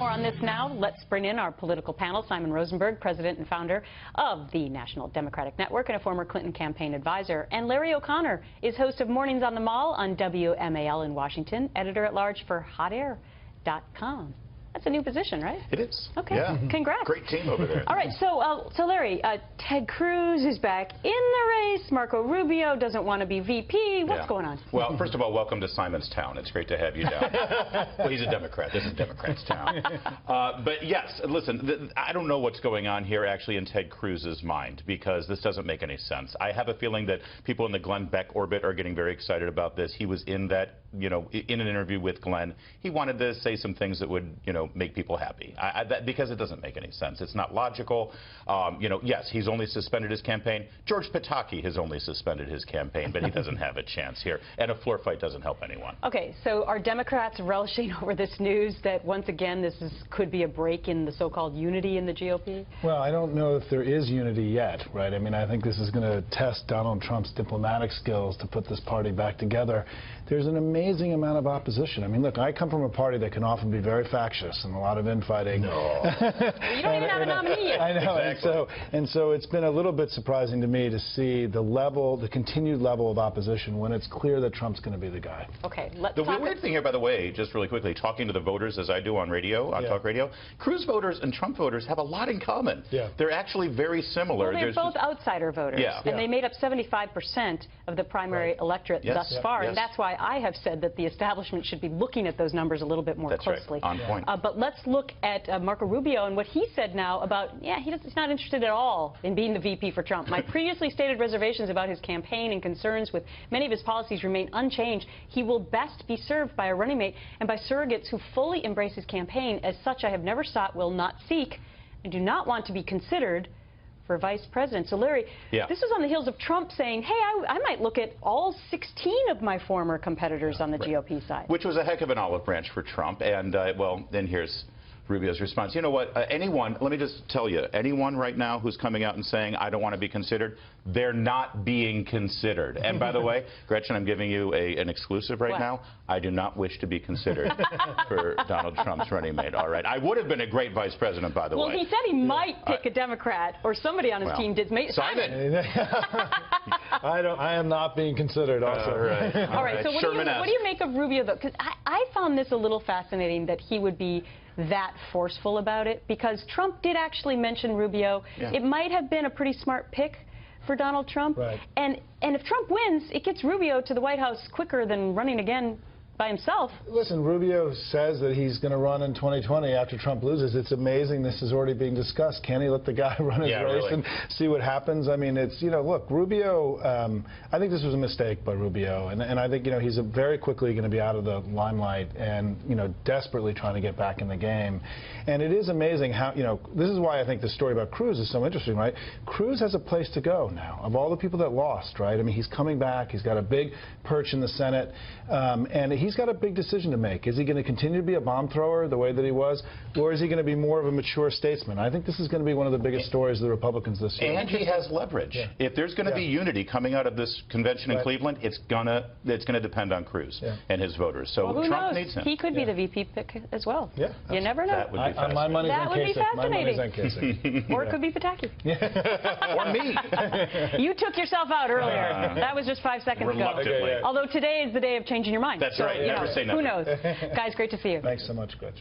More on this now. Let's bring in our political panel. Simon Rosenberg, president and founder of the National Democratic Network and a former Clinton campaign advisor. And Larry O'Connor is host of Mornings on the Mall on WMAL in Washington, editor-at-large for hotair.com. That's a new position, right? It is. Okay. Yeah. Congrats. Great team over there. All right. So Larry, Ted Cruz is back in the race. Marco Rubio doesn't want to be VP. What's going on? Well, first of all, welcome to Simon's town. It's great to have you down. Well, he's a Democrat. This is Democrat's town. But yes, listen, I don't know what's going on here actually in Ted Cruz's mind, because this doesn't make any sense. I have a feeling that people in the Glenn Beck orbit are getting very excited about this. He was in that, in an interview with Glenn. He wanted to say some things that would, make people happy, because it doesn't make any sense. It's not logical. Yes, he's only suspended his campaign. George Pataki has only suspended his campaign, but he doesn't have a chance here. And a floor fight doesn't help anyone. Okay, so are Democrats relishing over this news that once again could be a break in the so-called unity in the GOP? Well, I don't know if there is unity yet, right? I mean, I think this is going to test Donald Trump's diplomatic skills to put this party back together. There's an amazing amount of opposition. I mean, look, I come from a party that can often be very factious and a lot of infighting. No. You don't even have a nominee yet. I know, exactly. and so it's been a little bit surprising to me to see the continued level of opposition when it's clear that Trump's going to be the guy. Okay, The weird thing here, by the way, just really quickly, talking to the voters as I do on radio, on talk radio, Cruz voters and Trump voters have a lot in common. Yeah. They're actually very similar. Well, they're both outsider voters, and they made up 75% of the primary electorate thus far, and that's why I have said that the establishment should be looking at those numbers a little bit more closely. Right. On point. But let's look at Marco Rubio and what he said now about, he's not interested at all in being the VP for Trump. My previously stated reservations about his campaign and concerns with many of his policies remain unchanged. He will best be served by a running mate and by surrogates who fully embrace his campaign. As such, I have never sought, will not seek, and do not want to be considered for vice president. So, Larry, this is on the heels of Trump saying, hey, I might look at all 16 of my former competitors on the GOP side. Which was a heck of an olive branch for Trump. And, well, then here's Rubio's response. You know what? Anyone, let me just tell you, anyone right now who's coming out and saying, I don't want to be considered, they're not being considered. And by the way, Gretchen, I'm giving you an exclusive right now. I do not wish to be considered for Donald Trump's running mate. All right. I would have been a great vice president, by the way. Well, he said he might pick a Democrat, or somebody on his team did. Simon. I am not being considered also. All right. So what do you make of Rubio, though? Because I found this a little fascinating that he would be that forceful about it, because Trump did actually mention Rubio. It might have been a pretty smart pick for Donald Trump. And if Trump wins, it gets Rubio to the White House quicker than running again by himself. Listen, Rubio says that he's going to run in 2020 after Trump loses. It's amazing this is already being discussed. Can he let the guy run his race and see what happens? I mean, it's, look, Rubio, I think this was a mistake by Rubio. And I think, he's very quickly going to be out of the limelight and, desperately trying to get back in the game. And it is amazing how, this is why I think the story about Cruz is so interesting, right? Cruz has a place to go now. Of all the people that lost, right? I mean, he's coming back. He's got a big perch in the Senate. And he's got a big decision to make. Is he going to continue to be a bomb thrower the way that he was, or is he going to be more of a mature statesman? I think this is going to be one of the biggest stories of the Republicans this year. And he has leverage. If there's going to be unity coming out of this convention in Cleveland, it's going to depend on Cruz and his voters. So Trump needs him. He could be the VP pick as well. You never know. That would be fascinating. My money's that on would be fascinating. Or it could be Pataki. Or me. You took yourself out earlier. That was just 5 seconds ago. Although today is the day of changing your mind. That's right. Never say never. Who knows? Guys, great to see you. Thanks so much, Gretchen.